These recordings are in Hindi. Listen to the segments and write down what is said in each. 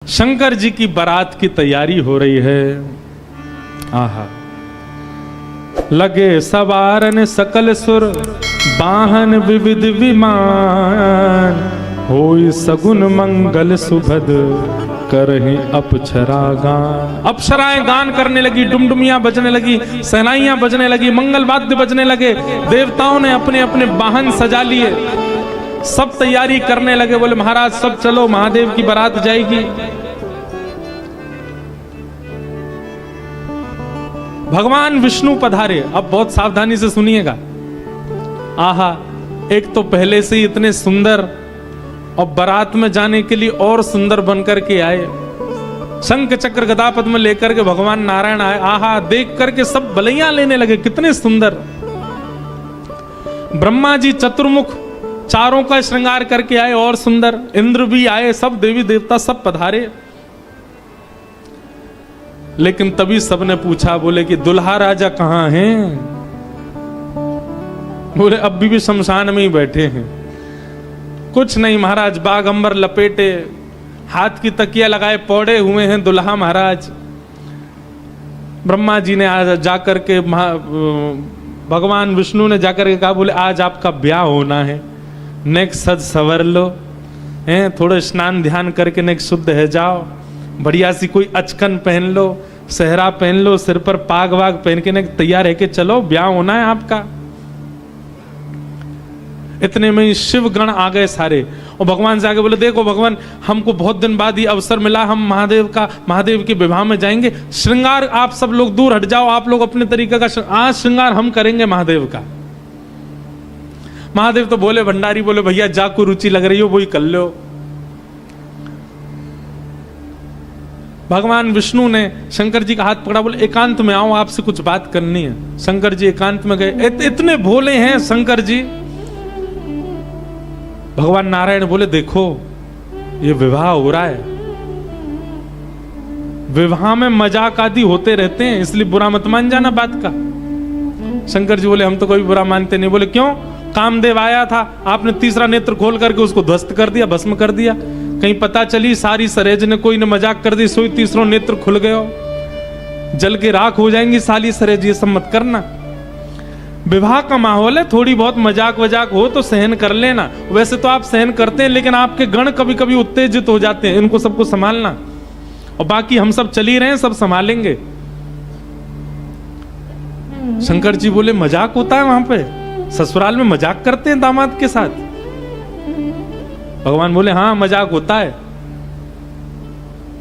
शंकर जी की बारात की तैयारी हो रही है। आहा, लगे सवारन सकल सुर, वाहन विविध विमान, होई सगुन मंगल सुभद, करहि अप्सरा गान। अप्सराएं गान करने लगी, डुमडुमियां बजने लगी, सहनाइयां बजने लगी, मंगल वाद्य बजने लगे। देवताओं ने अपने अपने वाहन सजा लिए, सब तैयारी करने लगे। बोले महाराज सब चलो, महादेव की बारात जाएगी। भगवान विष्णु पधारे। अब बहुत सावधानी से सुनिएगा। आहा, एक तो पहले से ही इतने सुंदर और बारात में जाने के लिए और सुंदर बनकर के आए। शंख चक्र गदा पद्म लेकर के भगवान नारायण आए। आहा, देख करके सब बलैया लेने लगे, कितने सुंदर। ब्रह्मा जी चतुर्मुख चारों का श्रृंगार करके आए और सुंदर। इंद्र भी आए, सब देवी देवता सब पधारे। लेकिन तभी सबने पूछा, बोले कि दुल्हा राजा कहां हैं? बोले अभी भी शमशान में ही बैठे हैं। कुछ नहीं महाराज, बागंबर लपेटे, हाथ की तकिया लगाए पौड़े हुए हैं दुल्हा महाराज। ब्रह्मा जी ने आज जाकर के भगवान विष्णु ने जाकर के कहा, बोले आज आपका ब्याह होना है, नेक सज सवर लो, हैं थोड़े स्नान ध्यान करके नेक शुद्ध है जाओ, बढ़िया सी कोई अचकन पहन लो, सेहरा पहन लो, सिर पर पाग वाग पहन के नेक तैयार है कि चलो ब्याह होना है आपका। इतने में शिव गण आ गए सारे, और भगवान से आगे बोले देखो भगवान, हमको बहुत दिन बाद ये अवसर मिला, हम महादेव के विवाह में जाएंगे। श्रृंगार आप सब लोग दूर हट जाओ, आप लोग अपने तरीके का आज श्रृंगार हम करेंगे महादेव का। महादेव तो बोले, भंडारी बोले भैया जा को रुचि लग रही हो वही कर लो। भगवान विष्णु ने शंकर जी का हाथ पकड़ा, बोले एकांत में आओ, आपसे कुछ बात करनी है। शंकर जी एकांत में गए। इतने भोले हैं शंकर जी। भगवान नारायण बोले देखो ये विवाह हो रहा है, विवाह में मजाक आदि होते रहते हैं, इसलिए बुरा मत मान जाना बात का। शंकर जी बोले हम तो कोई बुरा मानते नहीं। बोले क्यों? कामदेव आया था, आपने तीसरा नेत्र खोल करके उसको ध्वस्त कर दिया, भस्म कर दिया। कहीं पता चली सारी सरेज ने कोई ने मजाक कर दी, सोई तीसरा नेत्र खुल गया, जल के राख हो जाएंगी साली सरेज। ये सब मत करना। विवाह का माहौल है, थोड़ी बहुत मजाक वजाक हो तो सहन कर लेना। वैसे तो आप सहन करते हैं, लेकिन आपके गण कभी कभी उत्तेजित हो जाते हैं, इनको सबको संभालना। और बाकी हम सब चल ही रहे हैं, सब संभालेंगे। शंकर जी बोले मजाक होता है वहां पे? ससुराल में मजाक करते हैं दामाद के साथ? भगवान बोले हाँ मजाक होता है।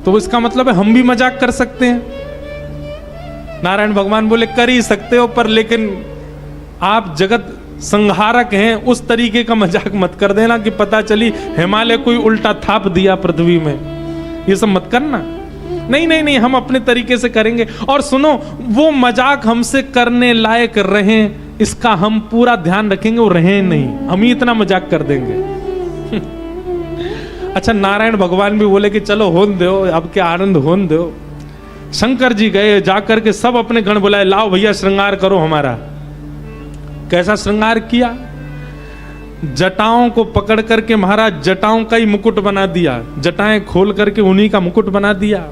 तो इसका मतलब है हम भी मजाक कर सकते हैं? नारायण भगवान बोले कर ही सकते हो, पर लेकिन आप जगत संहारक हैं, उस तरीके का मजाक मत कर देना कि पता चली हिमालय कोई उल्टा थाप दिया पृथ्वी में। ये सब मत करना। नहीं नहीं नहीं, हम अपने तरीके से करेंगे। और सुनो, वो मजाक हमसे करने लायक रहे, इसका हम पूरा ध्यान रखेंगे, वो रहे नहीं, हम ही इतना मजाक कर देंगे। अच्छा, नारायण भगवान भी बोले कि चलो होन दो, अब क्या आनंद होन दो। शंकर जी गए, जाकर के सब अपने गण बुलाए, लाओ भैया श्रृंगार करो हमारा। कैसा श्रृंगार किया? जटाओं को पकड़ करके महाराज जटाओं का ही मुकुट बना दिया, जटाएं खोल करके उन्हीं का मुकुट बना दिया।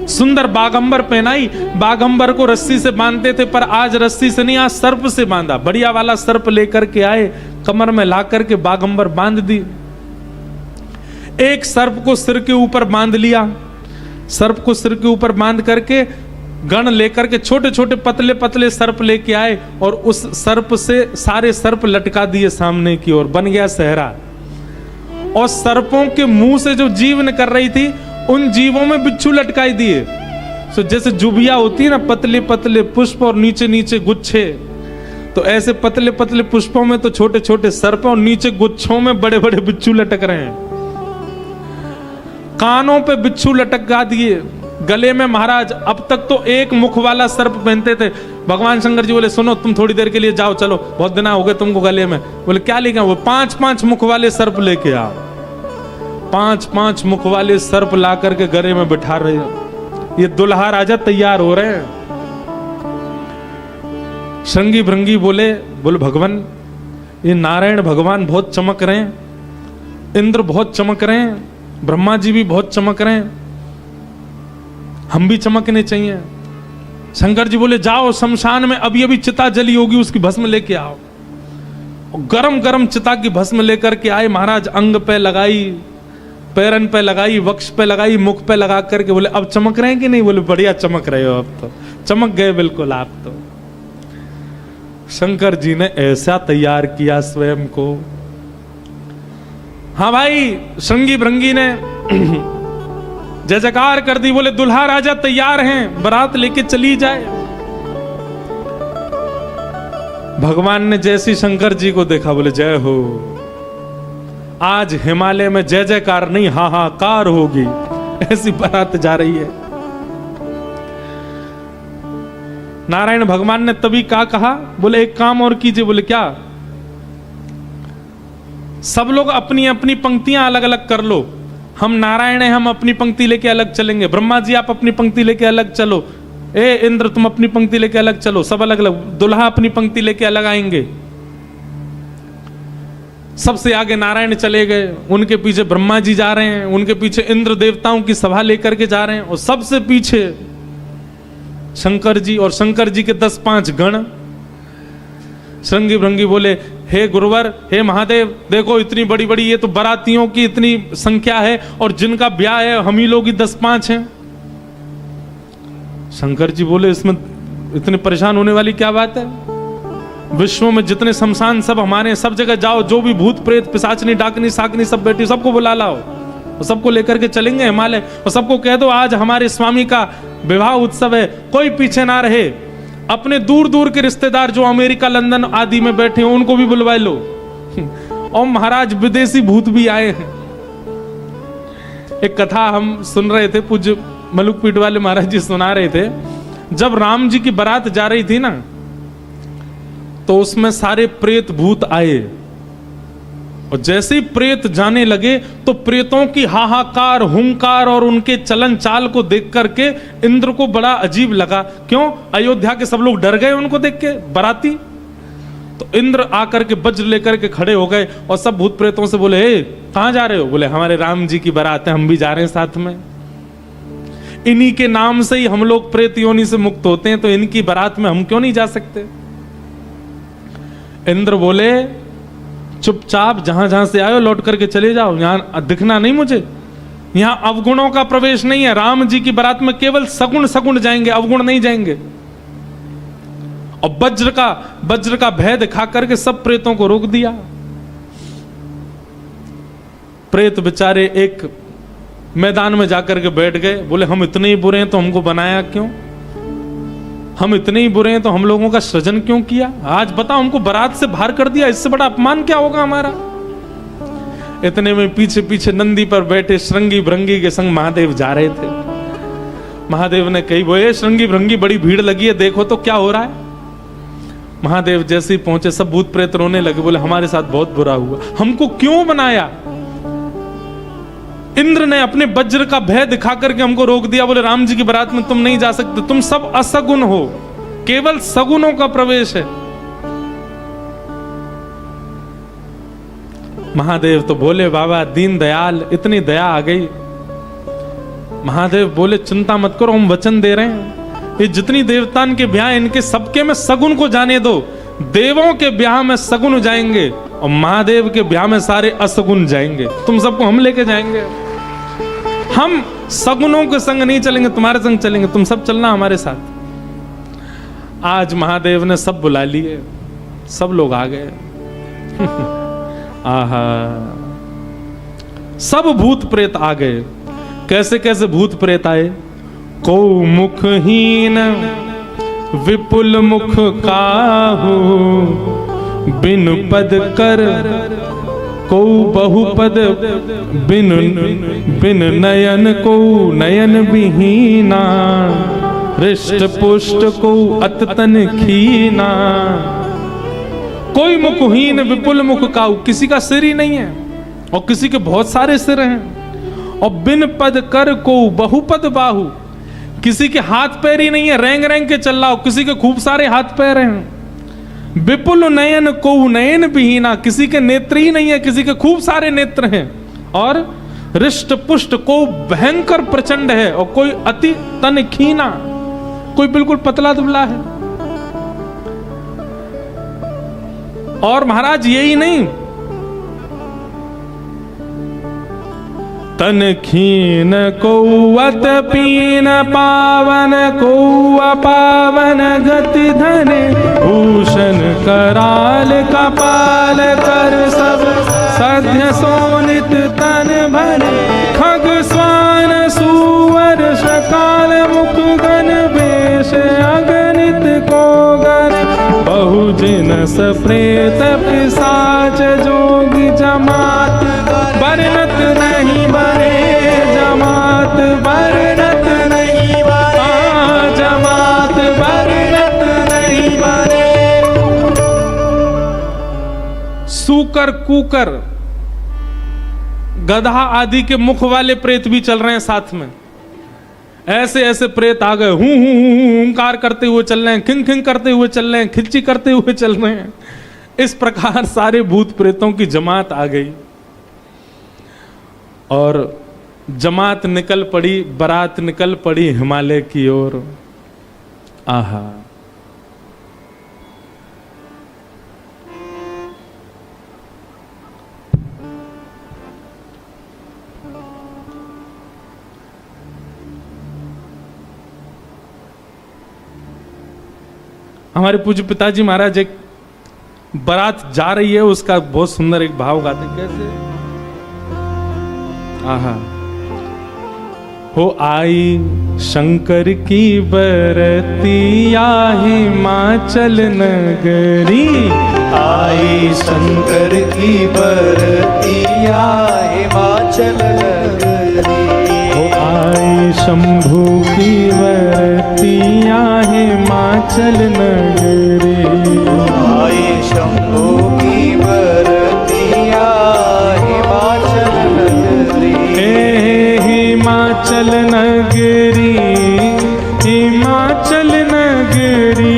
सुंदर बागंबर पहनाई। बागंबर को रस्सी से बांधते थे, पर आज रस्सी से नहीं, आज सर्प से बांधा। बढ़िया वाला सर्प लेकर के आए, कमर में ला करके बागंबर बांध दी। एक सर्प को सिर के ऊपर बांध लिया, सर्प को सिर के ऊपर बांध करके गण लेकर के छोटे छोटे पतले पतले सर्प लेके आए, और उस सर्प से सारे सर्प लटका दिए सामने की ओर, बन गया सहरा। और सर्पों के मुंह से जो जीव निकल रही थी, उन जीवों में बिच्छू लटकाई दिए। तो जैसे जुबिया होती है ना, पतले पतले पुष्प और नीचे नीचे गुच्छे, तो ऐसे पतले पतले पुष्पों में तो छोटे छोटे सर्प, और नीचे गुच्छों में बड़े बड़े बिच्छू लटक रहे हैं। कानों पे बिच्छू लटका दिए, गले में महाराज अब तक तो एक मुख वाला सर्प पहनते थे। भगवान शंकर जी बोले सुनो तुम थोड़ी देर के लिए जाओ, चलो बहुत दिन हो गए तुमको गले में। बोले क्या लेके आओ? वो 5-5 मुख वाले सर्प लेके आओ। 5-5 मुख वाले सर्प ला करके गले में बिठा रहे हो। ये दुल्हा राजा तैयार हो रहे हैं। श्रृंगी भृंगी बोले भगवान ये नारायण भगवान बहुत चमक रहे हैं, इंद्र बहुत चमक रहे हैं, ब्रह्मा जी भी बहुत चमक रहे हैं, हम भी चमकने चाहिए। शंकर जी बोले जाओ शमशान में अभी अभी चिता जली होगी, उसकी भस्म लेके आओ। गरम गरम चिता की भस्म लेकर के आए महाराज, अंग पे लगाई, पैरन पे लगाई, वक्ष पे लगाई, मुख पे लगा करके बोले अब चमक रहे हैं कि नहीं? बोले बढ़िया चमक रहे हो, अब तो चमक गए बिल्कुल आप तो। शंकर जी ने ऐसा तैयार किया स्वयं को। हाँ भाई, श्रृंगी भृंगी ने जय जयकार कर दी, बोले दुल्हा राजा तैयार हैं, बारात लेके चली जाए। भगवान ने जैसी शंकर जी को देखा बोले जय हो, आज हिमालय में जय जयकार नहीं हाहाकार होगी, ऐसी बारात जा रही है। नारायण भगवान ने तभी क्या कहा, बोले एक काम और कीजिए। बोले क्या? सब लोग अपनी अपनी पंक्तियां अलग अलग कर लो, हम नारायण हैं, हम अपनी पंक्ति लेके अलग चलेंगे। ब्रह्मा जी आप अपनी पंक्ति लेके अलग चलो, ए इंद्र तुम अपनी पंक्ति लेके अलग चलो, सब अलग अलग। दुल्हा अपनी पंक्ति लेके अलग आएंगे। सबसे आगे नारायण चले गए, उनके पीछे ब्रह्मा जी जा रहे हैं, उनके पीछे इंद्र देवताओं की सभा लेकर के जा रहे हैं, और सबसे पीछे शंकर जी और शंकर जी के 10-5 गण। श्रृंगी भृंगी बोले हे गुरुवर, हे महादेव, देखो इतनी बड़ी बड़ी ये तो बारातियों की इतनी संख्या है, और जिनका ब्याह है हम ही लोग ही 10-5 हैं। शंकर जी बोले इसमें इतने परेशान होने वाली क्या बात है? विश्व में जितने शमशान सब हमारे, सब जगह जाओ, जो भी भूत प्रेत पिशाचनी डाकनी साकनी सब बैठी, सबको बुला लाओ, और सबको लेकर के चलेंगे हिमालय, और सबको कह दो आज हमारे स्वामी का विवाह उत्सव है, कोई पीछे ना रहे। अपने दूर दूर के रिश्तेदार जो अमेरिका लंदन आदि में बैठे हैं उनको भी बुलवा लो। और महाराज विदेशी भूत भी आए हैं। एक कथा हम सुन रहे थे, पूज्य मलुकपीठ वाले महाराज जी सुना रहे थे। जब राम जी की बारात जा रही थी ना, तो उसमें सारे प्रेत भूत आए, और जैसे ही प्रेत जाने लगे तो प्रेतों की हाहाकार, हुंकार और उनके चलन चाल को देख करके इंद्र को बड़ा अजीब लगा। क्यों? अयोध्या के सब लोग डर गए उनको देख के, बाराती। तो इंद्र आकर के वज्र लेकर के खड़े हो गए, और सब भूत प्रेतों से बोले हे कहां जा रहे हो? बोले हमारे राम जी की बारात है, हम भी जा रहे हैं साथ में। इन्हीं के नाम से ही हम लोग प्रेत योनि से मुक्त होते हैं, तो इनकी बारात में हम क्यों नहीं जा सकते? इंद्र बोले चुपचाप जहां जहां से आए लौट करके चले जाओ, यहां दिखना नहीं मुझे। यहां अवगुणों का प्रवेश नहीं है। राम जी की बारात में केवल सगुण सगुण जाएंगे, अवगुण नहीं जाएंगे। और वज्र का भय दिखा करके सब प्रेतों को रोक दिया। प्रेत बेचारे एक मैदान में जाकर के बैठ गए, बोले हम इतने ही बुरे हैं तो हमको बनाया क्यों? हम इतने ही बुरे हैं तो हम लोगों का सृजन क्यों किया? आज बताओ, हमको बारात से बाहर कर दिया, इससे बड़ा अपमान क्या होगा हमारा? इतने में पीछे पीछे नंदी पर बैठे श्रृंगी भृंगी के संग महादेव जा रहे थे। महादेव ने कही बोले श्रृंगी भृंगी बड़ी भीड़ लगी है, देखो तो क्या हो रहा है। महादेव जैसे ही पहुंचे सब भूत प्रेत रोने लगे, बोले हमारे साथ बहुत बुरा हुआ, हमको क्यों बनाया? इंद्र ने अपने वज्र का भय दिखा करके हमको रोक दिया। बोले राम जी की बारात में तुम नहीं जा सकते, तुम सब असगुण हो, केवल सगुणों का प्रवेश है। महादेव तो बोले बाबा दीन दयाल, इतनी दया आ गई। महादेव बोले चिंता मत करो, हम वचन दे रहे हैं, ये जितनी देवतान के ब्याह इनके सबके में सगुण को जाने दो। देवों के ब्याह में सगुण जाएंगे और महादेव के ब्याह में सारे असगुण जाएंगे। तुम सबको हम लेके जाएंगे, हम सगुणों के संग नहीं चलेंगे, तुम्हारे संग चलेंगे, तुम सब चलना हमारे साथ। आज महादेव ने सब बुला लिए, सब लोग आ गए। आहा, सब भूत प्रेत आ गए। कैसे कैसे भूत प्रेत आए? को मुखहीन विपुल मुख काहू, बिन पद कर को बहुपद, बिन नयन को नयन विहीना, हृष्ट पुष्ट को अततन खीना। कोई मुखहीन विपुल मुख काहू, किसी का सिर ही नहीं है और किसी के बहुत सारे सिर हैं। और बिन पद कर को बहुपद बाहु, किसी के हाथ पैर ही नहीं है, रेंग रेंग के चल रहा हो, किसी के खूब सारे हाथ पैर हैं। विपुल नयन को नयन विहीना, किसी के नेत्र ही नहीं है, किसी के खूब सारे नेत्र हैं। और रिष्ट पुष्ट, को भयंकर प्रचंड है और कोई अति तन खीना, कोई बिल्कुल पतला दुबला है। और महाराज यही नहीं, तन खीन कौवत पीन पावन, कौआ पावन गति धने, भूषण कराल कपाल कर सब सध्य सोनित तन भरे, खग स्वान सुवर शकाल मुख गण वेश अगणित को गर, बहुजिनस प्रेत पिशाच जोगी जमात, वर्णत नहीं बने जमात, वर्णत नहीं बने जमात, वर्णत नहीं बने। सूकर कूकर गधा आदि के मुख वाले प्रेत भी चल रहे हैं साथ में। ऐसे ऐसे प्रेत आ गए, हूं हुंकार करते हुए चल रहे हैं, खिंग खिंग करते हुए चल रहे हैं, खिच्ची करते हुए चल रहे हैं। इस प्रकार सारे भूत प्रेतों की जमात आ गई और जमात निकल पड़ी, बारात निकल पड़ी हिमालय की ओर। आहा, हमारे पूज्य पिताजी महाराज एक बारात जा रही है, उसका बहुत सुंदर एक भाव गाते हैं। कैसे? आहा, हो आई शंकर की बरतिया हिमाचल नगरी, आई शंकर की बरतिया हिमाचल नगरी, हो आई शंभू की बरतिया हिमाचल नगरी, आई शंभू की बरतिया हिमाचल नगरी, हिमाचल नगरी, हिमाचल नगरी,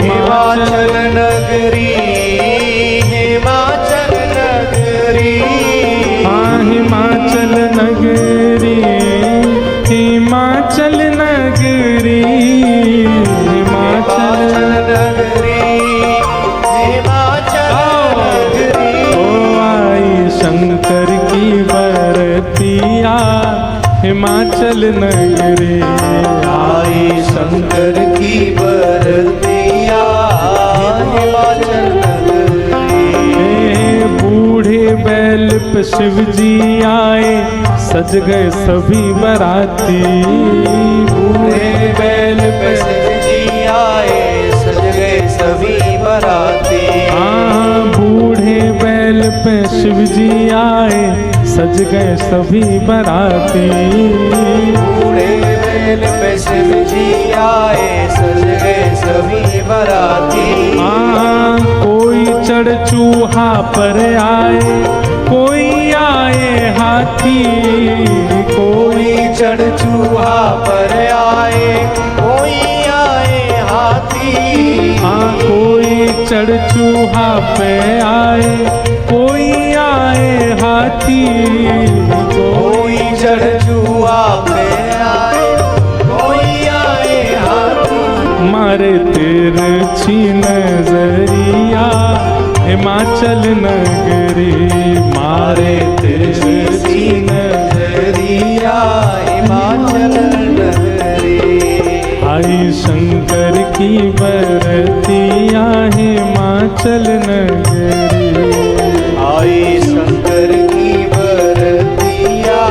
हिमाचल नगरी, हिमाचल नगरी, हाँ हिमाचल नगरी, हिमाचल नगरी, हिमाचल नगरी, हिमाचल नगरी। ओ आई शंकर की बरतिया हिमाचल नगरी, आई शंकर की बरतिया हिमाचल नगरी, बूढ़े बैल पे शिव जी आए, सज गए सभी बराती, बूढ़े बैल पे शिव जी आए, सज गए सभी बराती, हाँ बूढ़े बैल पे शिव जी आए, सज गए सभी बराती, बूढ़े बैल पे शिव जी आए, सज गए सभी बराती, हाँ कोई चढ़ चूहा पर आए, कोई आए हाथी, कोई चढ़ चूहा पर आए, कोई आए हाथी, हाँ कोई चढ़ चूहा पे आए, कोई आए हाथी, कोई चढ़ चूहा पे आए, कोई आए हाथी, मारे तिरछी नजरिया हिमाचल नगरी, मारे तिरछी नगरिया हिमाचल नगरी, आई शंकर की बरतिया हिमाचल नगरी, आई शंकर की बरतिया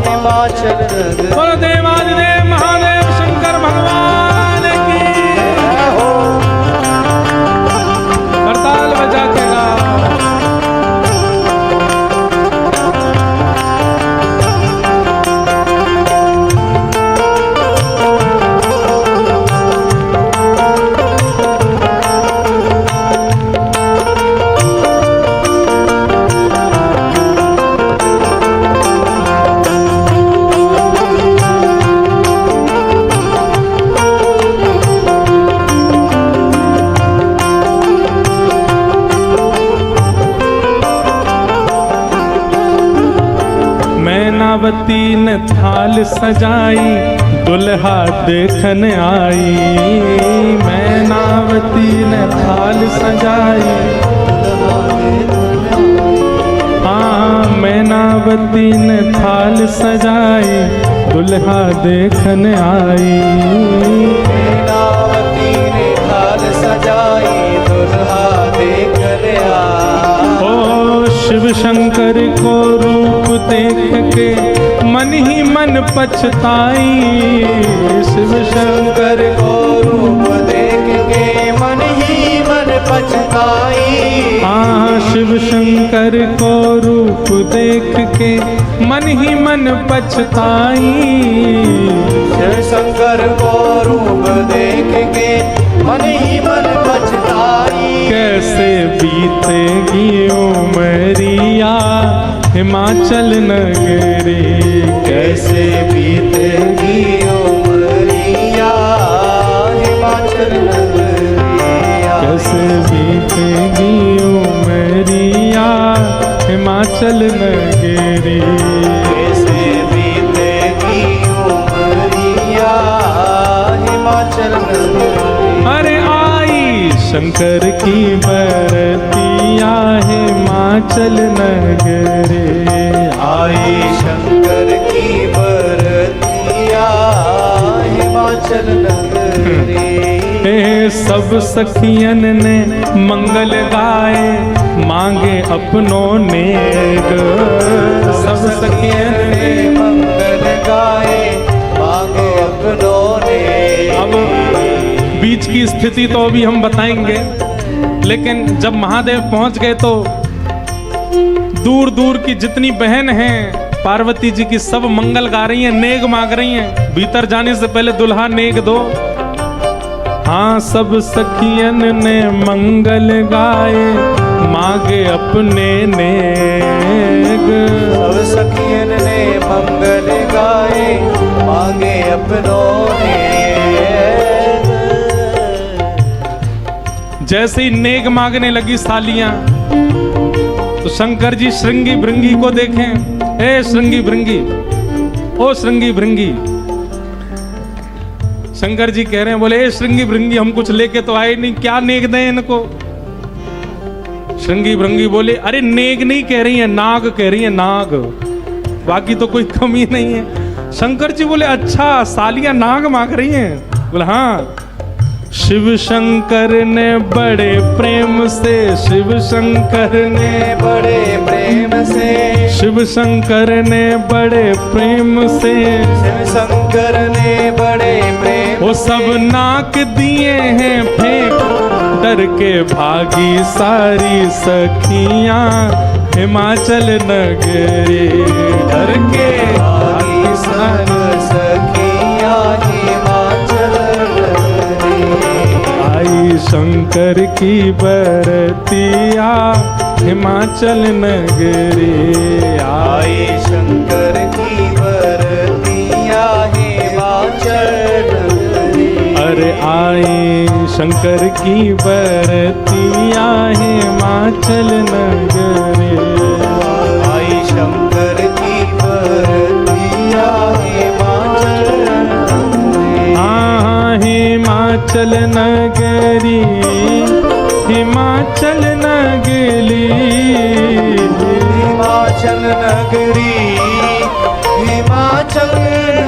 हिमाचल नगरी। बोलो देवादिदेव महादेव शंकर भगवान की, करताल बजा के गाओ। मैनावती ने थाल सजाई दुल्हा देखन आई। मैनावती ने थाल सजाई, हाँ मैनावती ने थाल सजाई दुल्हा देखन आई। मैनावती ने थाल सजाई दुल्हा देखन आई। ओ शिव शंकर को रूप देख के मन ही मन पछताई। शिव शंकर को रूप देख के मन ही मन पछताई। हाँ शिव शंकर को रूप देख के मन ही मन पछताई। शिव शंकर को रूप देख के मन ही मन पछताई। कैसे बीतेगी उमरिया हिमाचल नगरी। कैसे बीतेगी उमरिया हिमाचल नगरिया। कैसे बीतेगी उमरिया हिमाचल नगरी। कैसे बीतेगी उमरिया हिमाचल नगरी। अरे आई शंकर की बरतिया हिमाचल नगरी। आई शंकर की बरतिया हिमाचल नगरी। सब सखियन ने मंगल गाए मांगे अपनों नेग। सब सखियन ने मंगल गाए मांगे अपनों ने। अब बीच की स्थिति तो अभी हम बताएंगे, लेकिन जब महादेव पहुंच गए तो दूर दूर की जितनी बहन हैं पार्वती जी की सब मंगल गा रही हैं, नेग मांग रही हैं। भीतर जाने से पहले दुल्हा नेग दो। हाँ सब सखियन ने मंगल गाए मांगे अपने नेग। सब सखियन ने मंगल गाए मांगे अपनों नेग। जैसे ही नेग मांगने लगी सालियां तो शंकर जी श्रृंगी भृंगी को देखें। ए श्रृंगी भृंगी, ओ श्रृंगी भृंगी। शंकर जी कह रहे हैं, बोले ए श्रृंगी भृंगी हम कुछ लेके तो आए नहीं, क्या नेग दें इनको। श्रृंगी भृंगी बोले अरे नेग नहीं कह रही है, नाग कह रही है, नाग, बाकी तो कोई कमी नहीं है। शंकर जी बोले अच्छा सालियां नाग मांग रही हैं। बोले हाँ। शिव शंकर ने बड़े प्रेम से, शिव शंकर ने बड़े प्रेम से, शिव शंकर ने बड़े प्रेम से, शिव शंकर ने बड़े प्रेम वो सब नाक दिए हैं फेंक, डर के भागी सारी सखियां हिमाचल नगरी। डर के भागी सारी सखियां हिमाचल नगरी। आई शंकर की बरतिया हिमाचल नगरी। आई शंकर की बरतिया हिमाचल नगरी। अरे आई शंकर की बरतिया हिमाचल नगरी। आई शंकर की बरतिया हिमाचल नगरी। हाँ हिमाचल नगरी, हिमाचल नगरी, हिमाचल नगरी, हिमाचल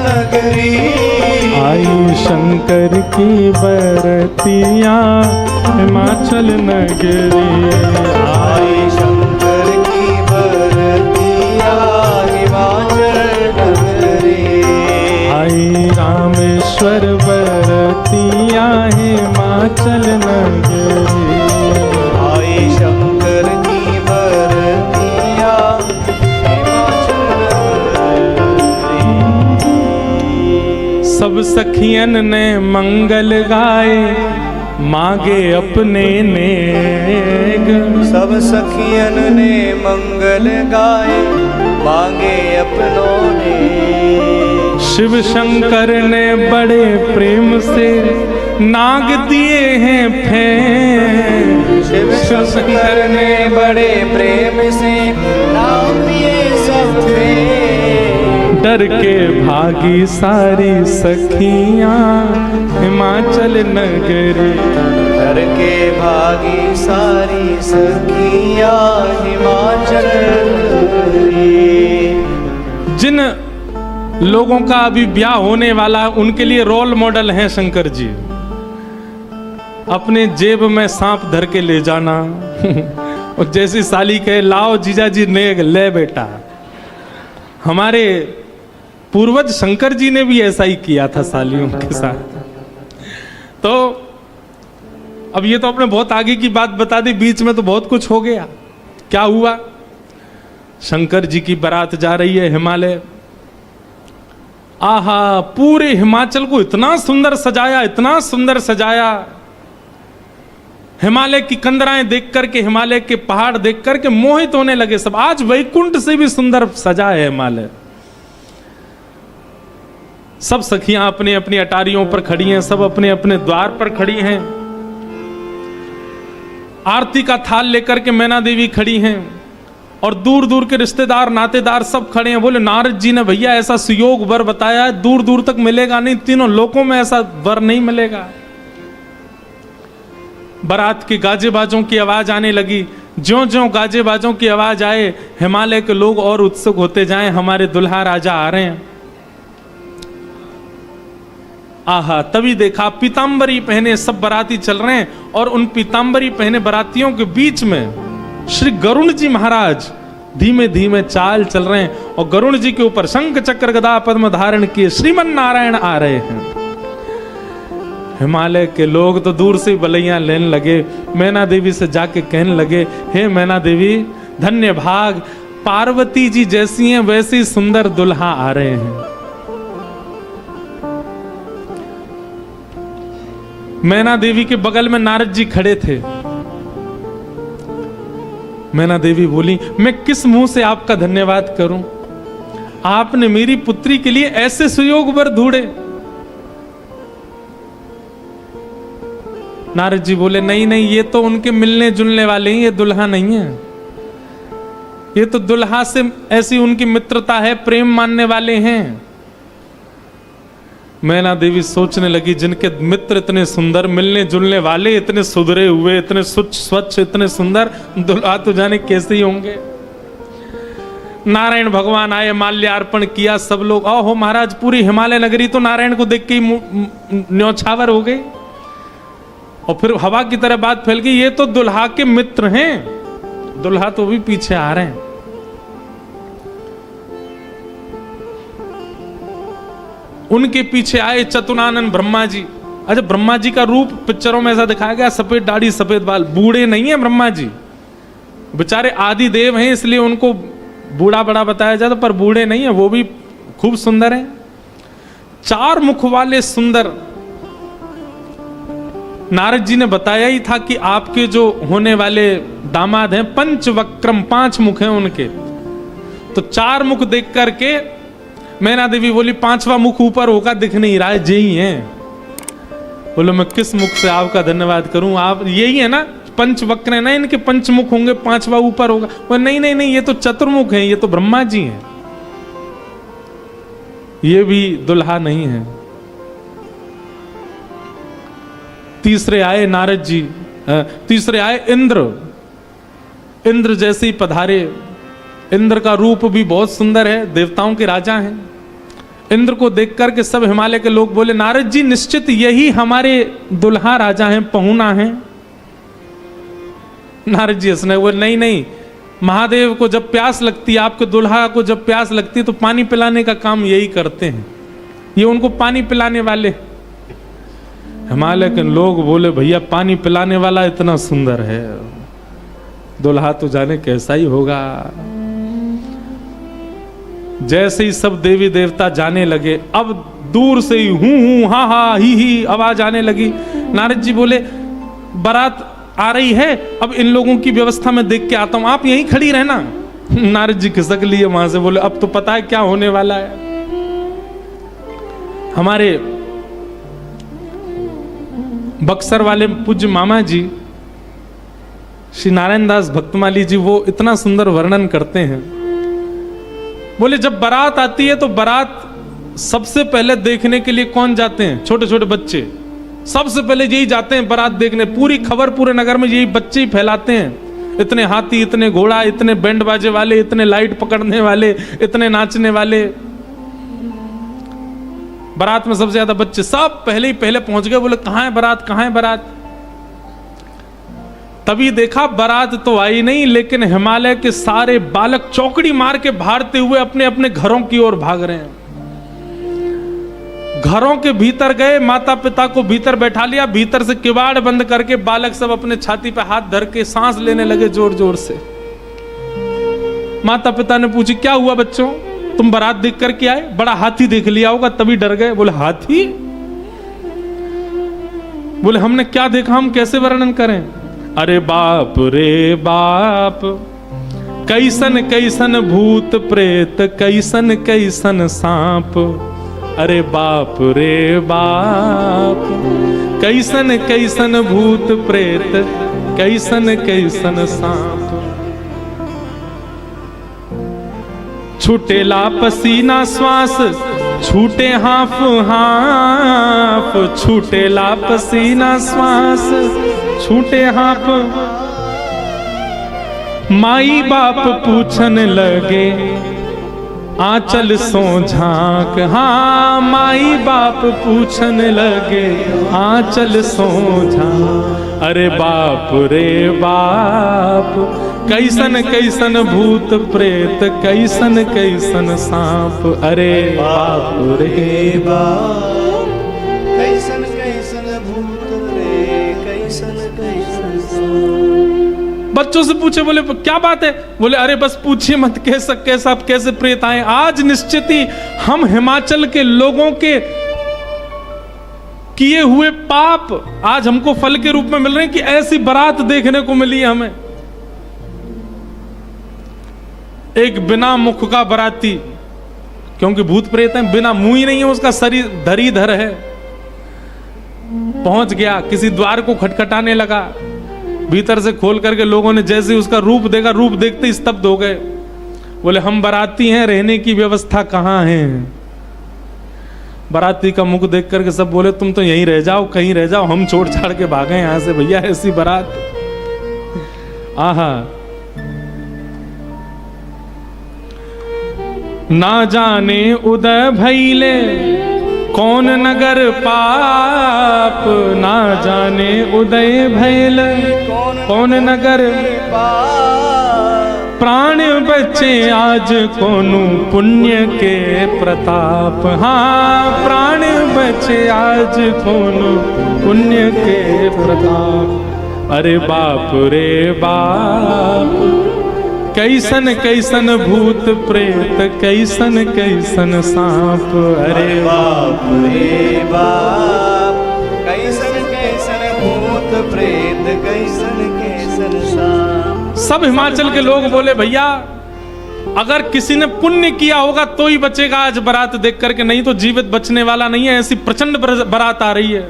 नगरी। आई शंकर की बरतिया हिमाचल नगरी। आई शंकर की बरतिया हिमाचल नगरी। आई रामेश्वर बरतिया हिमाचल नगरी। आई शंकर की बरतिया हिमाचल नगरी। सब सखियन ने मंगल गाए मांगे अपने नेग। सब सखियन ने मंगल गाए मांगे अपनों ने। शिव शंकर ने बड़े प्रेम से नाग दिए हैं फेंक। शिव शंकर ने बड़े प्रेम से नाम दिए सब पे। डर के भागी सारी सखियां हिमाचल नगरी। डर के भागी सारी सखियां हिमाचल नगरी। जिन लोगों का अभी ब्याह होने वाला उनके लिए रोल मॉडल हैं शंकर जी। अपने जेब में सांप धर के ले जाना और जैसी साली कहे लाओ जीजा जी ने ले बेटा। हमारे पूर्वज शंकर जी ने भी ऐसा ही किया था सालियों के साथ। तो अब ये तो आपने बहुत आगे की बात बता दी, बीच में तो बहुत कुछ हो गया। क्या हुआ? शंकर जी की बारात जा रही है हिमालय। आहा, पूरे हिमाचल को इतना सुंदर सजाया, इतना सुंदर सजाया। हिमालय की कंदराएं देख करके, हिमालय के पहाड़ देख करके मोहित होने लगे सब। आज वैकुंठ से भी सुंदर सजा है हिमालय। सब सखियां अपनी अपनी अटारियों पर खड़ी हैं, सब अपने अपने द्वार पर खड़ी हैं। आरती का थाल लेकर के मैना देवी खड़ी हैं और दूर दूर के रिश्तेदार नातेदार सब खड़े हैं। बोले नारद जी ने भैया ऐसा सुयोग वर बताया है, दूर दूर तक मिलेगा नहीं, तीनों लोकों में ऐसा वर नहीं मिलेगा। बारात की गाजे बाजों की आवाज आने लगी। ज्यों ज्यों गाजे बाजों की आवाज आए, हिमालय के लोग और उत्सुक होते जाएं, हमारे दुल्हा राजा आ रहे हैं। आहा, तभी देखा पीतांबरी पहने सब बाराती चल रहे हैं और उन पीतांबरी पहने बारातियों के बीच में श्री गरुण जी महाराज धीमे धीमे चाल चल रहे हैं और गरुण जी के ऊपर शंख चक्र गदा पद्म धारण किए श्रीमन नारायण आ रहे हैं। हिमालय के लोग तो दूर से बलैया लेने लगे। मैना देवी से जाके कहने लगे, हे मैना देवी धन्य भाग, पार्वती जी जैसी हैं वैसी सुंदर दुल्हा आ रहे हैं। मैना देवी के बगल में नारद जी खड़े थे। मैना देवी बोली, मैं किस मुंह से आपका धन्यवाद करूं? आपने मेरी पुत्री के लिए ऐसे सुयोग वर ढूंढे। नारद जी बोले, नहीं नहीं, ये तो उनके मिलने जुलने वाले हैं, ये दुल्हा नहीं है। ये तो दुल्हा से ऐसी उनकी मित्रता है, प्रेम मानने वाले हैं। मैना देवी सोचने लगी, जिनके मित्र इतने सुंदर, मिलने जुलने वाले इतने सुधरे हुए, इतने स्वच्छ, इतने सुंदर, दुल्हा तो जाने कैसे ही होंगे। नारायण भगवान आए, माल्यार्पण किया सब लोग। ओहो महाराज, पूरी हिमालय नगरी तो नारायण को देख के ही न्यौछावर हो गई और फिर हवा की तरह बात फैल गई, ये तो दुल्हा के मित्र हैं। दुल्हा तो भी पीछे आ रहे हैं। उनके पीछे आए चतुरानन ब्रह्मा जी। अच्छा, ब्रह्मा जी का रूप पिक्चरों में ऐसा दिखाया गया, सफेद दाढ़ी सफेद बाल। बूढ़े नहीं है ब्रह्मा जी, बेचारे आदि देव हैं, इसलिए उनको बूढ़ा बड़ा बताया जाता, पर बूढ़े नहीं है, वो भी खूब सुंदर हैं। 4 मुख वाले सुंदर। नारद जी ने बताया ही था कि आपके जो होने वाले दामाद हैं पंचवक्रम, 5 मुख हैं उनके। तो 4 मुख देख करके मैना देवी बोली, 5वां मुख ऊपर होगा, दिख नहीं रहा है, यही है। बोलो, मैं किस मुख से आपका धन्यवाद करूं? आप यही है ना, पंचवक्र है ना, इनके पंचमुख होंगे, 5वां ऊपर होगा। वो नहीं नहीं नहीं, ये तो चतुर्मुख हैं, ये तो ब्रह्मा जी हैं, ये भी दुल्हा नहीं है। तीसरे आए नारद जी, तीसरे आए इंद्र। इंद्र जैसे ही पधारे। इंद्र का रूप भी बहुत सुंदर है, देवताओं के राजा हैं। इंद्र को देख करके सब हिमालय के लोग बोले, नारद जी निश्चित यही हमारे दुल्हा राजा हैं, पहुना हैं। नारद जी हंसने बोले, नहीं नहीं, महादेव को जब प्यास लगती है, आपके दुल्हा को जब प्यास लगती है तो पानी पिलाने का काम यही करते हैं, ये उनको पानी पिलाने वाले। हिमालय के लोग बोले, भैया पानी पिलाने वाला इतना सुंदर है, दुल्हा तो जाने कैसा ही होगा। जैसे ही सब देवी देवता जाने लगे, अब दूर से ही हूं हा हा ही आवाज आने लगी। नारद जी बोले, बारात आ रही है, अब इन लोगों की व्यवस्था में देख के आता हूं, आप यहीं खड़ी रहना। नारद जी खिसक लिए वहां से, बोले अब तो पता है क्या होने वाला है। हमारे बक्सर वाले पूज्य मामा जी श्री नारायण दास भक्तमाली जी, वो इतना सुंदर वर्णन करते हैं। बोले जब बारात आती है तो बारात सबसे पहले देखने के लिए कौन जाते हैं? छोटे छोटे बच्चे सबसे पहले यही जाते हैं बारात देखने। पूरी खबर पूरे नगर में यही बच्चे ही फैलाते हैं। इतने हाथी, इतने घोड़ा, इतने बैंड बाजे वाले, इतने लाइट पकड़ने वाले, इतने नाचने वाले। बारात में सबसे ज्यादा बच्चे, सब पहले ही पहले पहुंच गए। बोले कहां है बारात, कहां है बारात? तभी देखा बारात तो आई नहीं, लेकिन हिमालय के सारे बालक चौकड़ी मार के भागते हुए अपने अपने घरों की ओर भाग रहे हैं। घरों के भीतर गए, माता पिता को भीतर बैठा लिया, भीतर से किवाड़ बंद करके बालक सब अपने छाती पे हाथ धर के सांस लेने लगे जोर जोर से। माता पिता ने पूछी क्या हुआ बच्चों, तुम बारात देख करके आए? बड़ा हाथी देख लिया होगा तभी डर गए। बोले हाथी? बोले हमने क्या देखा, हम कैसे वर्णन करें? अरे बाप रे बाप, कैसन कैसन भूत प्रेत, कैसन कैसन सांप। अरे बाप रे बाप, कैसन कैसन भूत प्रेत, कैसन कैसन सांप। छूटेला पसीना श्वास, छूटे हाफ हाफ, छूटेला पसीना श्वास, छूटे हाफ। माई बाप पूछन लगे आंचल सो झांक। हाँ माई बाप पूछन लगे आंचल सो झांक। अरे बाप रे बाप, कैसन कैसन भूत प्रेत, कैसन कैसन सांप। अरे बाप रे बाप, कैसन कैसन भूत प्रेत, कैसन कैसन सांप। बच्चों से पूछे, बोले क्या बात है? बोले अरे बस पूछिए मत, कैसा कैसे प्रेत आए। आज निश्चित ही हम हिमाचल के लोगों के किए हुए पाप आज हमको फल के रूप में मिल रहे हैं कि ऐसी बारात देखने को मिली है हमें। एक बिना मुख का बराती, क्योंकि भूत प्रेत है, बिना मुंह ही नहीं है, उसका शरीर धरीधर है, पहुंच गया, किसी द्वार को खटखटाने लगा। भीतर से खोल करके लोगों ने जैसे उसका रूप देखा, रूप देखते ही स्तब्ध हो गए। बोले हम बाराती हैं, रहने की व्यवस्था कहां है? बाराती का मुख देख करके सब बोले तुम तो यहीं रह जाओ, कहीं रह जाओ, हम छोड़ छाड़ के भागे यहां से भैया, ऐसी बारात। आहा, ना जाने उदय भैले कौन नगर पाप, ना जाने उदय भैल कौन नगर पाप। प्राण बचे आज कोनु पुण्य के प्रताप। हाँ प्राण बचे आज कोनु पुण्य के प्रताप। अरे बाप रे बाप, कैसन कैसन भूत प्रेत, कैसन कैसन सांप। अरे बाप रे बाप, कैसन कैसन भूत प्रेत, कैसन कैसन सांप। सब हिमाचल के लोग बोले भैया अगर किसी ने पुण्य किया होगा तो ही बचेगा आज बारात देख करके, नहीं तो जीवित बचने वाला नहीं है। ऐसी प्रचंड बारात आ रही है।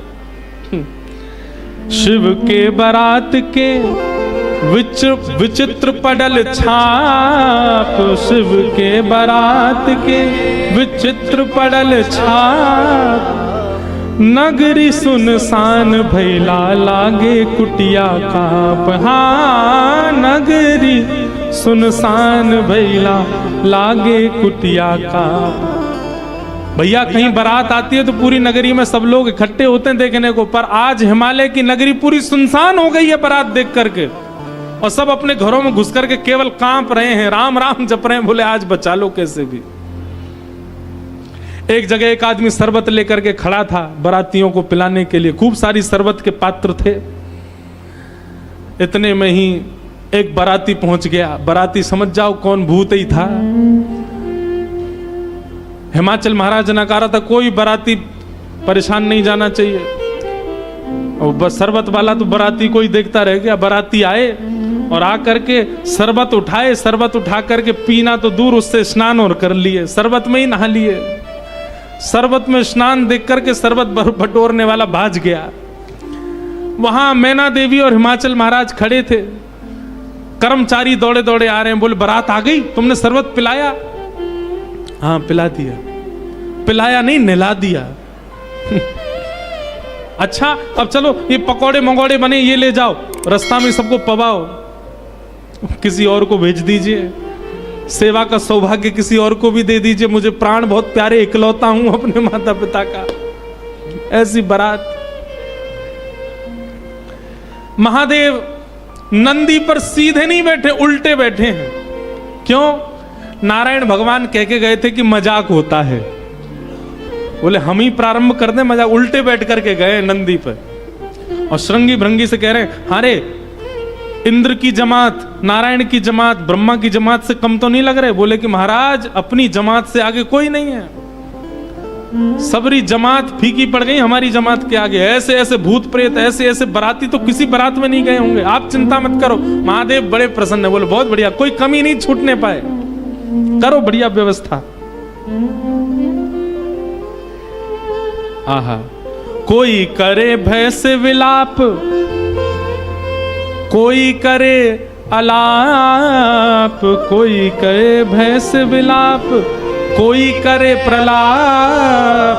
शिव के बारात के विचित्र पडल छाप, शिव के बारात के विचित्र पडल छाप। नगरी सुनसान भैला लागे कुटिया काप। हाँ नगरी सुनसान भैला लागे कुटिया काप। भैया कहीं बारात आती है तो पूरी नगरी में सब लोग इकट्ठे होते हैं देखने को, पर आज हिमालय की नगरी पूरी सुनसान हो गई है बारात देख करके, और सब अपने घरों में घुस करके केवल कांप रहे हैं, राम राम जप रहे हैं। बोले आज बचा लो कैसे भी। एक जगह एक आदमी शरबत लेकर के खड़ा था बारातियों को पिलाने के लिए, खूब सारी शरबत के पात्र थे। इतने में ही एक बाराती पहुंच गया। बाराती समझ जाओ कौन भूत ही था। हिमाचल महाराज ने कहा था कोई बाराती परेशान नहीं जाना चाहिए, और बस शरबत वाला तो बाराती कोई देखता रह गया। बाराती आए और आकर के शरबत उठाए, शरबत उठा करके पीना तो दूर, उससे स्नान और कर लिए, शरबत में ही नहा लिए। शरबत में स्नान देख करके शरबत बटोरने वाला भाज गया। वहां मैना देवी और हिमाचल महाराज खड़े थे। कर्मचारी दौड़े दौड़े आ रहे हैं, बोले बारात आ गई, तुमने शरबत पिलाया? हाँ पिला दिया, पिलाया नहीं नहला दिया। अच्छा अब चलो ये पकौड़े मंगौड़े बने ये ले जाओ, रास्ता में सबको पवाओ, किसी और को भेज दीजिए, सेवा का सौभाग्य किसी और को भी दे दीजिए, मुझे प्राण बहुत प्यारे, इकलौता हूं अपने माता पिता का। ऐसी बारात। महादेव नंदी पर सीधे नहीं बैठे, उल्टे बैठे हैं। क्यों? नारायण भगवान कह के गए थे कि मजाक होता है, बोले हम ही प्रारंभ कर दें मजाक। उल्टे बैठ करके गए नंदी पर और श्रृंगी भृंगी से कह रहे हैं, अरे इंद्र की जमात, नारायण की जमात, ब्रह्मा की जमात से कम तो नहीं लग रहे? बोले कि महाराज अपनी जमात से आगे कोई नहीं है, सबरी जमात फीकी पड़ गई हमारी जमात के आगे। ऐसे ऐसे भूत प्रेत, ऐसे ऐसे बराती तो किसी बारात में नहीं गए होंगे, आप चिंता मत करो। महादेव बड़े प्रसन्न है, बोले बहुत बढ़िया, कोई कमी नहीं छूटने पाए, करो बढ़िया व्यवस्था। आहा, कोई करे भय से विलाप, कोई करे अलाप, कोई करे भय से विलाप, कोई करे प्रलाप,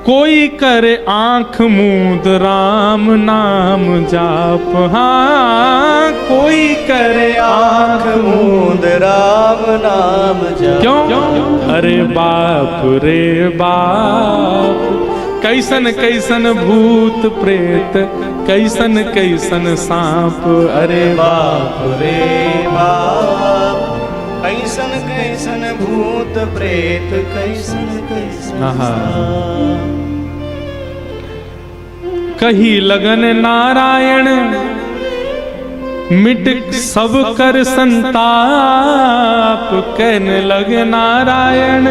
कोई करे आंख मूंद राम नाम जाप। हाँ, कोई करे आँख मूंद राम नाम जाप। क्यों? अरे बाप रे बाप, कैसन कैसन भूत प्रेत, कैसन कैसन सांप। अरे बाप रे बाप, कैसन कैसन भूत प्रेत, कैसन कैसन सांप। कही लगन नारायण, मिट सब कर संताप। कहने लगे नारायण,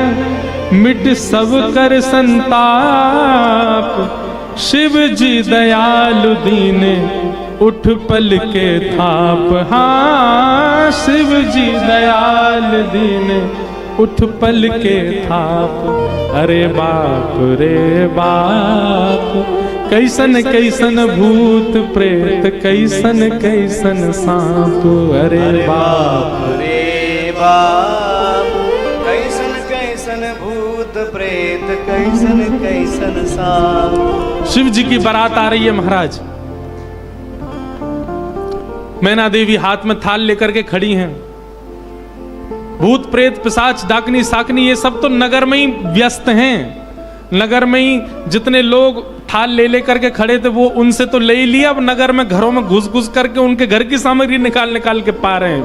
मिट सब कर संताप। शिव जी दयालु दीने, उठ पल के थाप। हाँ, शिव जी दयाल दीने, उठ पल के थाप। अरे बाप रे बाप, कैसन कैसन भूत प्रेत, कैसन कैसन सांप। अरे बाप रे बाप, कैसन कैसन भूत प्रेत, कैसन कैसन सांप। शिव जी की बारात आ रही है महाराज। मैना देवी हाथ में थाल लेकर के खड़ी हैं। भूत प्रेत पिशाच डाकनी साकनी ये सब तो नगर में ही व्यस्त हैं। नगर में ही जितने लोग थाल ले लेकर के खड़े थे वो उनसे तो ले ही लिया, अब नगर में घरों में घुस घुस करके उनके घर की सामग्री निकाल निकाल के पा रहे हैं।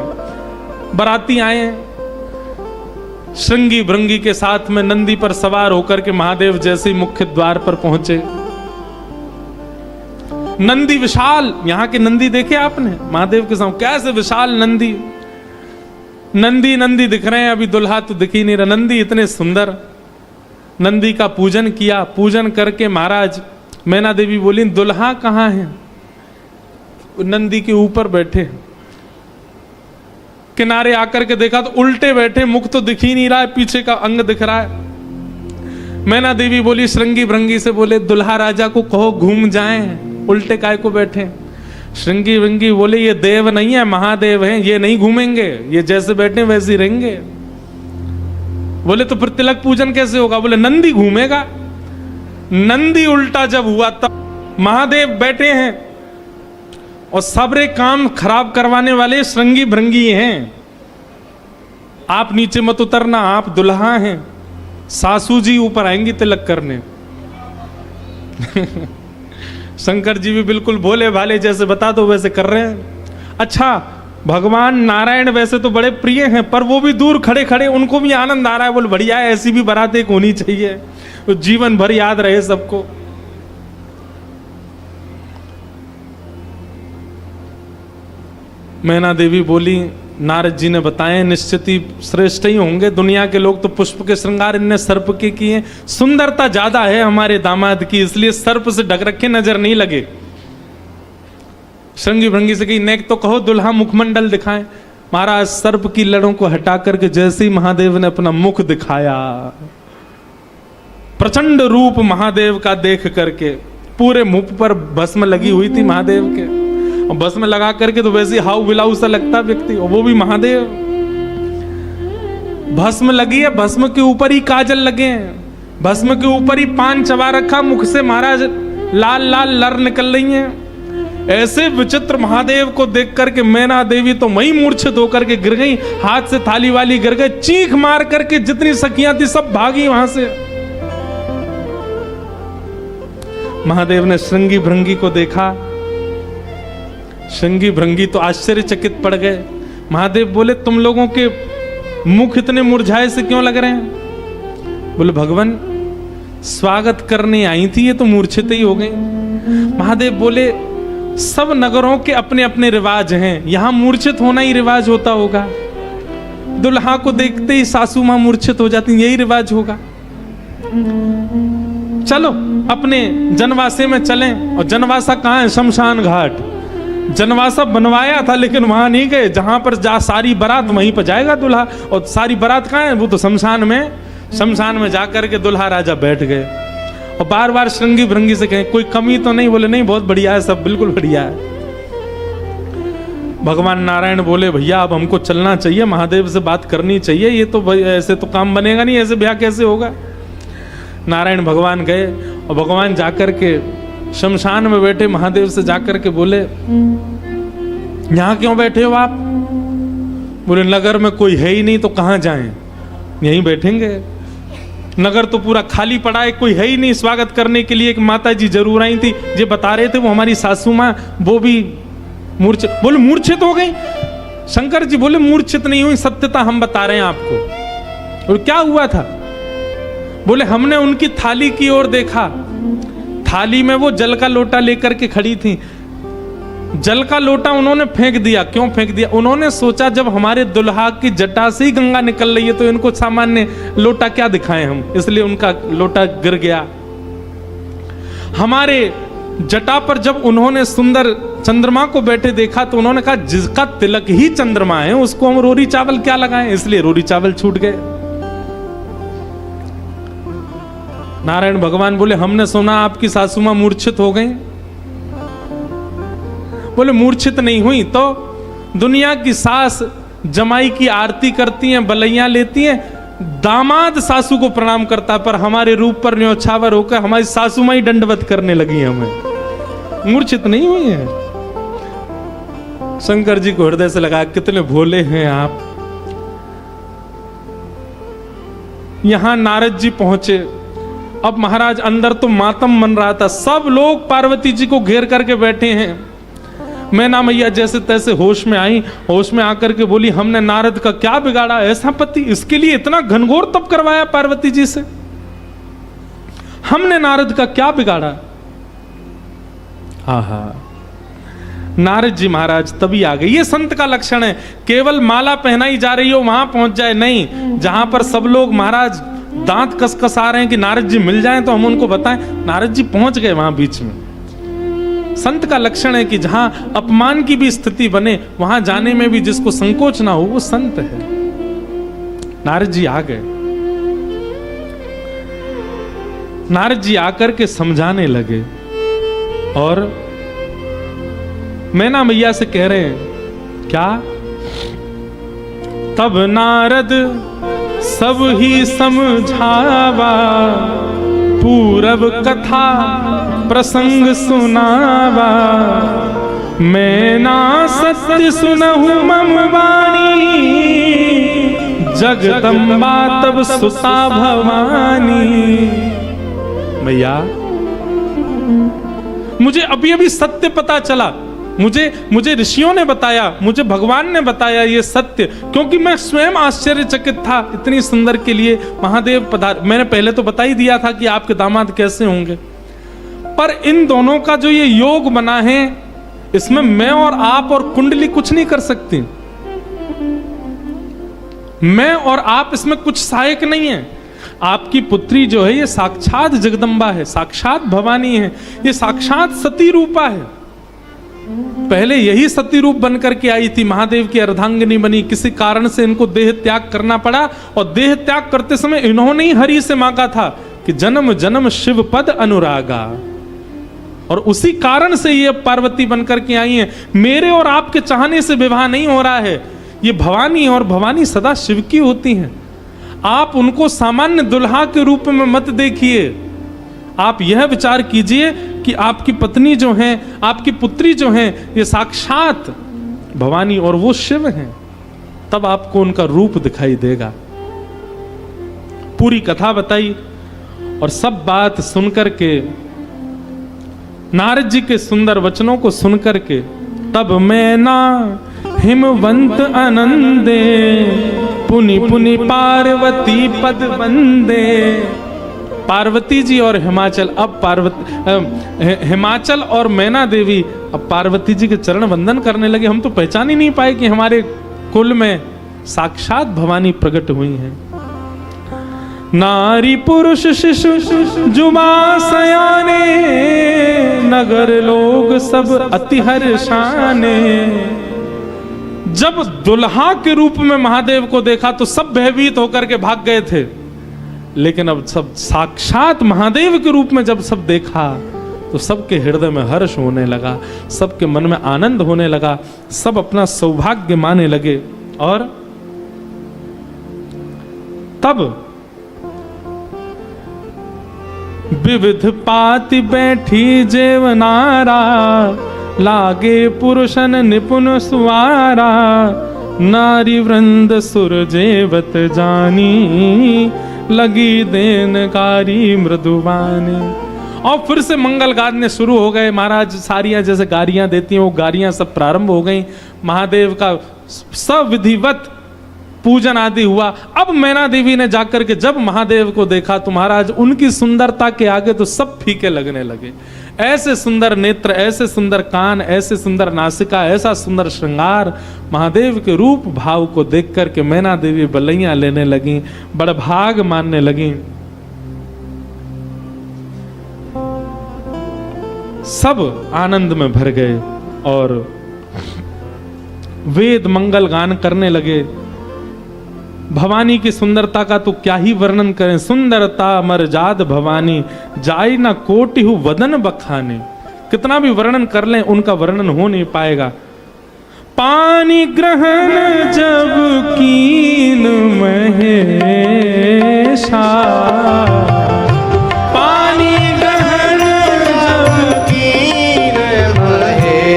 बाराती आए हैं श्रृंगी भृंगी के साथ में, नंदी पर सवार होकर के महादेव जैसे ही मुख्य द्वार पर पहुंचे। नंदी विशाल, यहाँ के नंदी देखे आपने महादेव के सामने कैसे विशाल नंदी, नंदी नंदी दिख रहे हैं, अभी दुल्हा तो दिख ही नहीं रहा। नंदी इतने सुंदर, नंदी का पूजन किया। पूजन करके महाराज मैना देवी बोली दुल्हा कहाँ है? नंदी के ऊपर बैठे। किनारे आकर के देखा तो उल्टे बैठे, मुख तो दिख ही नहीं रहा है, पीछे का अंग दिख रहा है। मैना देवी बोली श्रृंगी भृंगी से, बोले दुल्हा राजा को कहो घूम जाएं, उल्टे काय को बैठे। श्रृंगी भृंगी बोले ये देव नहीं है, महादेव हैं, ये नहीं घूमेंगे, ये जैसे बैठे वैसे ही रहेंगे। बोले तो फिर तिलक पूजन कैसे होगा? बोले नंदी घूमेगा। नंदी उल्टा जब हुआ तब महादेव बैठे हैं और सबरे काम खराब करवाने वाले श्रृंगी भृंगी हैं। आप नीचे मत उतरना, आप दुल्हा हैं, सासू जी ऊपर आएंगी तिलक करने। शंकर जी भी बिल्कुल भोले भाले, जैसे बता दो वैसे कर रहे हैं। अच्छा भगवान नारायण वैसे तो बड़े प्रिय हैं, पर वो भी दूर खड़े खड़े उनको भी आनंद आ रहा है। बोले बढ़िया है, ऐसी भी बारात एक होनी चाहिए, तो जीवन भर याद रहे सबको। मैना देवी बोली नारद जी ने बताए निश्चित ही श्रेष्ठ ही होंगे, दुनिया के लोग तो पुष्प के श्रृंगार इनने सर्प के किए, सुंदरता ज्यादा है हमारे दामाद की, इसलिए सर्प से ढक रखे नजर नहीं लगे। श्रृंगी भृंगी से कही नेक तो कहो दुल्हा मुखमंडल दिखाएं। महाराज सर्प की लड़ों को हटा करके जैसे ही महादेव ने अपना मुख दिखाया, प्रचंड रूप महादेव का देख करके पूरे मुख पर भस्म लगी हुई थी महादेव के, और भस्म लगा करके तो वैसे हाउ बिलाऊ सा लगता व्यक्ति, और वो भी महादेव। भस्म लगी है, भस्म के ऊपर ही काजल लगे हैं, भस्म के ऊपर ही पान चबा रखा, मुख से महाराज लाल लाल लर निकल रही हैं। ऐसे विचित्र महादेव को देख करके मैना देवी तो वही मूर्छित होकर के गिर गई, हाथ से थाली वाली गिर गई, चीख मार करके जितनी सखियां थी सब भागी वहां से। महादेव ने श्रृंगी भृंगी को देखा, श्रृंगी भृंगी तो आश्चर्यचकित पड़ गए। महादेव बोले तुम लोगों के मुख इतने मुरझाए से क्यों लग रहे हैं? बोले भगवान स्वागत करने आई थी, ये तो मूर्छित ही हो गई। महादेव बोले सब नगरों के अपने अपने रिवाज हैं, यहां मूर्छित होना ही रिवाज होता होगा। दुल्हा को देखते ही सासू मां मूर्छित हो जाती, यही रिवाज होगा। चलो अपने जनवासे में चलें। और जनवासा कहाँ है? शमशान घाट। जनवासा बनवाया था लेकिन वहां नहीं गए, जहां पर जा सारी बारात वहीं पर जाएगा दूल्हा। और सारी बारात कहाँ है? वो तो शमशान में। शमशान में जाकर के दूल्हा राजा बैठ गए और बार बार श्रृंगी भृंगी से कहें कोई कमी तो नहीं? बोले नहीं, बहुत बढ़िया है, सब बिल्कुल बढ़िया है। भगवान नारायण बोले भैया अब हमको चलना चाहिए, महादेव से बात करनी चाहिए, ये तो ऐसे तो काम बनेगा नहीं, ऐसे ब्याह कैसे होगा। नारायण भगवान गए और भगवान जाकर के शमशान में बैठे महादेव से जाकर के बोले यहां क्यों बैठे हो आप? बोले नगर में कोई है ही नहीं तो कहां जाएं, यहीं बैठेंगे। नगर तो पूरा खाली पड़ा है, कोई है ही नहीं स्वागत करने के लिए। एक माता जी जरूर आई थी, जो बता रहे थे वो हमारी सासू माँ, वो भी मूर्छित। बोले मूर्छित हो गई? शंकर जी बोले मूर्छित नहीं हुई, सत्यता हम बता रहे हैं आपको। और क्या हुआ था? बोले हमने उनकी थाली की ओर देखा, थाली में वो जल का लोटा लेकर के खड़ी थी। जल का लोटा उन्होंने फेंक दिया। क्यों फेंक दिया? उन्होंने सोचा जब हमारे दुल्हा की जटा से ही गंगा निकल रही है तो इनको सामान्य लोटा क्या दिखाएं हम, इसलिए उनका लोटा गिर गया। हमारे जटा पर जब उन्होंने सुंदर चंद्रमा को बैठे देखा तो उन्होंने कहा जिसका तिलक ही चंद्रमा है उसको हम रोरी चावल क्या लगाएं, इसलिए रोरी चावल छूट गए। नारायण भगवान बोले हमने सुना आपकी सासू मां मूर्छित हो गई। बोले मूर्छित नहीं हुई तो दुनिया की सास जमाई की आरती करती हैं, बलैया लेती हैं, दामाद सासू को प्रणाम करता, पर हमारे रूप पर न्योछावर होकर हमारी सासू मां ही दंडवत करने लगी हमें। मूर्छित नहीं हुई है। शंकर जी को हृदय से लगा कितने भोले हैं आप। यहां नारद जी पहुंचे। अब महाराज अंदर तो मातम मन रहा था, सब लोग पार्वती जी को घेर करके बैठे हैं। मैना मैया जैसे तैसे होश में आई, होश में आकर के बोली हमने नारद का क्या बिगाड़ा, ऐसा पति, इसके लिए इतना घनघोर तप करवाया पार्वती जी से, हमने नारद का क्या बिगाड़ा। हा नारद जी महाराज तभी आ गए। ये संत का लक्षण है, केवल माला पहनाई जा रही हो वहां पहुंच जाए नहीं, जहां पर सब लोग महाराज दांत कसकस आ रहे हैं कि नारद जी मिल जाएं तो हम उनको बताएं, नारद जी पहुंच गए वहां बीच में। संत का लक्षण है कि जहां अपमान की भी स्थिति बने वहां जाने में भी जिसको संकोच ना हो वो संत है। नारद जी आ गए। नारद जी आकर के समझाने लगे और मैना मैया से कह रहे हैं क्या? तब नारद सब ही समझावा, पूरब कथा प्रसंग सुनावा, मैना सत्य सुनहु मम वाणी, जगदम्बा तब सुता भवानी। भैया मुझे अभी अभी सत्य पता चला, मुझे ऋषियों ने बताया, मुझे भगवान ने बताया ये सत्य, क्योंकि मैं स्वयं आश्चर्यचकित था। इतनी सुंदर के लिए महादेव पधार। मैंने पहले तो बता ही दिया था कि आपके दामाद कैसे होंगे, पर इन दोनों का जो ये योग बना है इसमें मैं और आप और कुंडली कुछ नहीं कर सकती। मैं और आप इसमें कुछ सहायक नहीं है। आपकी पुत्री जो है ये साक्षात जगदम्बा है, साक्षात भवानी है, ये साक्षात सती रूपा है। पहले यही सती रूप बनकर के आई थी, महादेव की अर्धांगिनी बनी। किसी कारण से इनको देह त्याग करना पड़ा और देह त्याग करते समय इन्होंने ही हरि से मांगा था कि जन्म जन्म शिव पद अनुरागा, और उसी कारण से ये पार्वती बनकर के आई हैं। मेरे और आपके चाहने से विवाह नहीं हो रहा है, ये भवानी और भवानी सदा शिव की होती हैं। आप उनको सामान्य दुल्हा के रूप में मत देखिए। आप यह विचार कीजिए कि आपकी पत्नी जो हैं, आपकी पुत्री जो हैं, ये साक्षात भवानी और वो शिव हैं। तब आपको उनका रूप दिखाई देगा। पूरी कथा बताई और सब बात सुनकर के, नारद जी के सुंदर वचनों को सुनकर के, तब मैना हिमवंत आनंदे, पुनि पुनि पार्वती पद वंदे। पार्वती जी और हिमाचल, अब हिमाचल और मैना देवी अब पार्वती जी के चरण वंदन करने लगे। हम तो पहचान ही नहीं पाए कि हमारे कुल में साक्षात भवानी प्रकट हुई हैं। नारी पुरुष शिशु जुबा सयाने, नगर लोग सब अति हर्षाने। जब दुल्हा के रूप में महादेव को देखा तो सब भयभीत होकर के भाग गए थे, लेकिन अब सब साक्षात महादेव के रूप में जब सब देखा तो सबके हृदय में हर्ष होने लगा, सबके मन में आनंद होने लगा, सब अपना सौभाग्य माने लगे। और तब विविध पाति बैठी जेवनारा, लागे पुरुषन निपुण सुवारा। नारी वृंद सुर जेवत जानी, लगी देनकारी मृदुबानी। और फिर से मंगल गाने शुरू हो गए। महाराज सारियां जैसे गारियां देती हैं, वो गारियां सब प्रारंभ हो गई। महादेव का सविधिवत पूजन आदि हुआ। अब मैना देवी ने जाकर के जब महादेव को देखा तो महाराज उनकी सुंदरता के आगे तो सब फीके लगने लगे। ऐसे सुंदर नेत्र, ऐसे सुंदर कान, ऐसे सुंदर नासिका, ऐसा सुंदर श्रृंगार, महादेव के रूप भाव को देख करके मैना देवी बलैया लेने लगी, बड़भाग मानने लगी। सब आनंद में भर गए और वेद मंगल गान करने लगे। भवानी की सुंदरता का तो क्या ही वर्णन करें। सुंदरता मरजाद भवानी, जाई ना कोटि हु वदन बखाने। कितना भी वर्णन कर लें उनका वर्णन हो नहीं पाएगा। पानी ग्रहण जब कीन महेशा, पानी ग्रहण जब कीन महेशा।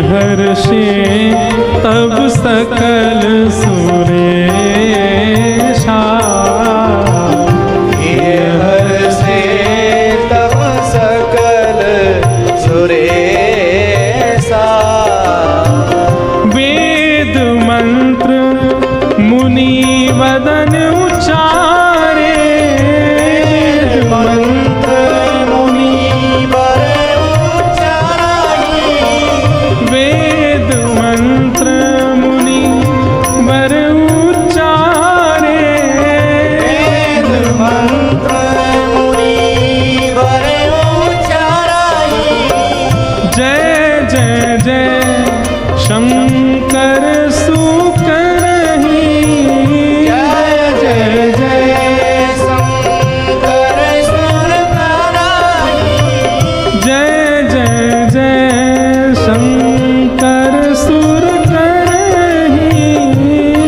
हर्षे तब सकल सुरेशा, हर्षे तब सकल सुरेशा। वेद मंत्र मुनि वदन उच्चारे, मंत्र मुनि वर वेद मंत्र मुनि वर उच्चारे। वेद मंत्र मुनि वर उच्चाराई। जय जय जय शंकर सुकरहि, जय जय जय शंकर सुर कराई। जय जय जय शंकर सुर करहि।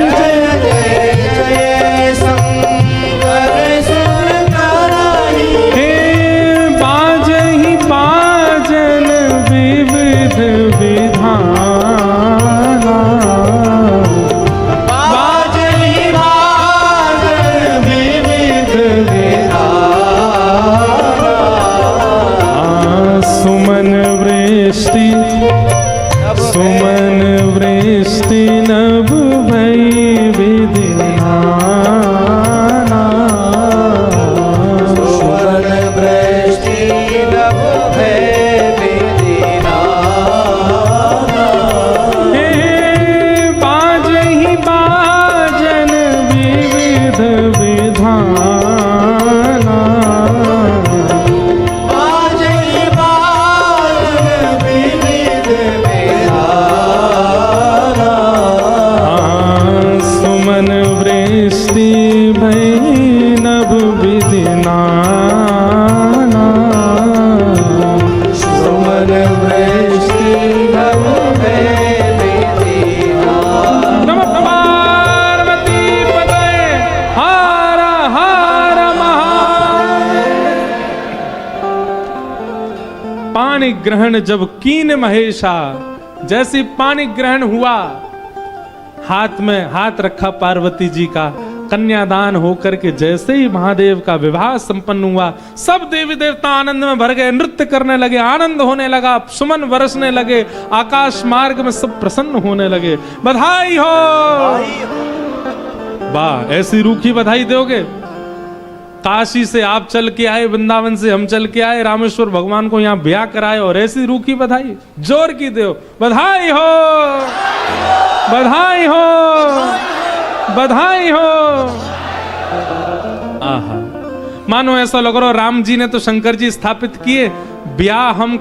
जय जय जय शंकर सुर कराई। हे बाजहि बाजन विविध विधाना, बाजहि बाजन विविध विधाना। सुमन वृष्टि सुमन वृष्टि नभ भई विधिनाना। सुवन वृष्टि नभ भय विधिनाना। हे बाजहि बाजन विविध विधाना, बाजहि बाजन विविध विधाना। सुमन वृष्टि भई नभ विधिनाना। सुमन वृष्टि नभ भय विधिनाना। पानी ग्रहण जब कीन महेशा, जैसी पानी ग्रहण हुआ, हाथ में हाथ रखा पार्वती जी का, कन्यादान होकर के जैसे ही महादेव का विवाह संपन्न हुआ, सब देवी देवता आनंद में भर गए, नृत्य करने लगे, आनंद होने लगा, सुमन बरसने लगे, आकाश मार्ग में सब प्रसन्न होने लगे। बधाई हो। वाह, ऐसी रूखी बधाई दोगे? काशी से आप चल के आए, वृंदावन से हम चल के आए, रामेश्वर भगवान को यहाँ ब्याह कराए और ऐसी रूखी बधाई जोर की दो। बधाई हो, बधाई हो, बधाई हो। आहा, मानो ऐसा लग रहा राम जी ने तो शंकर जी स्थापित किए, ब्याह हम